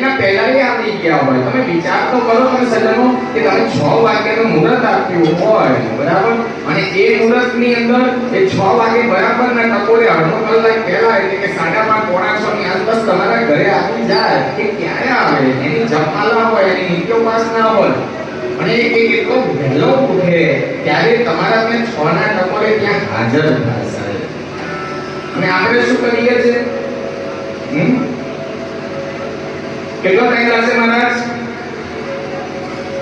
એના પહેલા એ આવી ગયા હોય. તમે વિચાર તો કરો તમે સજ્જનો કે તમે 6 વાગ્યાનું મુહૂર્ત આપ્યું હોય, બરાબર, અને એ મુહૂર્તની અંદર એ 6 વાગે બરાબરના ટકોરે અડધો કલાક પહેલા એટલે કે 5:30 પોણા 6 ની આસપાસ તમારા ઘરે આવી જાય કે ક્યારે આવે, એની જપાલા હોય, એની નિત્યોપાસના હોય, અને એ કેટલો વહેલો ઉઠે ત્યારે તમારા ત્યાં 6 ના ટકોરે ત્યાં હાજર થશે. અને આપણે શું કરીએ છીએ? કેટલો ટાઈમ લાગશે મહારાજ?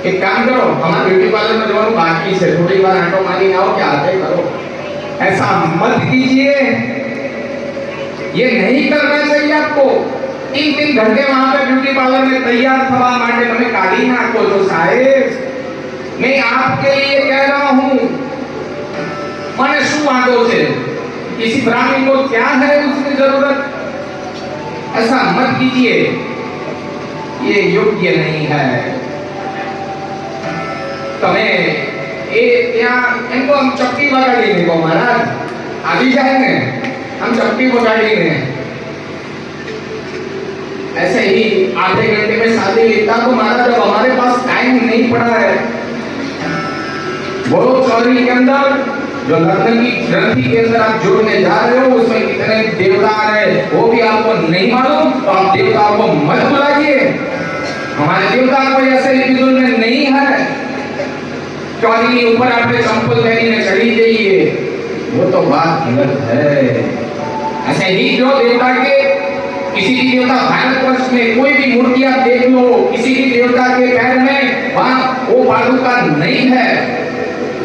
એક કામ કરો, हमारा ब्यूटी पार्लर में जवान बाकी है, थोड़ी बार आटो मारी आओ, क्या आते करो. ऐसा मत कीजिए, ये नहीं करना चाहिए आपको. 3 घंटे वहां पे ब्यूटी पार्लर में तैयार थवा माटे તમે કાઢી નાખો છો સાહેબ. मैं आपके लिए कह रहा हूं, મને શું વાંધો છે? किसी ब्राह्मण को क्या है उसकी जरूरत? ऐसा मत कीजिए, ये योग्य नहीं है. તમે એ ત્યાં એनको हम चक्की वगाड़ीने को महाराज આવી જાય ને, हम चक्की वगाड़ीने ऐसे ही आधे घंटे में शादी लेता तो महाराज जब हमारे पास टाइम नहीं पड़ा है, वो चौरी के अंदर जो लग्न की ग्रंथि के अंदर आप जुड़ने जा रहे हो उसमें कितने देवता है वो भी आपको नहीं मालूम, तो आप देवताओं को मत बुलाइए. हमारे देवता कोई ऐसे लिपिजुल में नहीं है. चौरी ऊपर आपने चंपल पहनी ने चढ़ी जाइए, वो तो बात गलत है. ऐसे ही जो देवता के किसी भी देवता भारतवर्ष में कोई भी मूर्ति आप देख लो, किसी भी देवता के पैर में वहां वो पादुका नहीं है,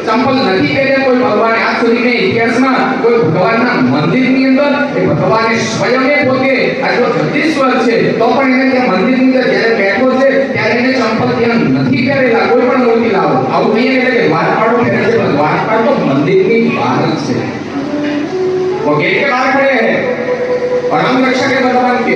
चंपल नहीं पहने कोई भगवान. आज सुधी में इतिहास में कोई भगवान ना मंदिर ની અંદર એ ભગવાને સ્વયં પોતે આ જો જગદીશ્વર છે તો પણ એને ત્યાં મંદિર ની અંદર જ્યારે બેઠો છે ત્યારે એને ચંપલ ત્યાં નથી પહેરેલા. કોઈ પણ મૂર્તિ લાવો આવું નહીં એટલે કે દ્વારપાળો પહેરે છે, પણ દ્વારપાળ તો મંદિર ની બહાર છે, वो गेट के बाहर खड़े हैं और हम रक्षा के भगवान के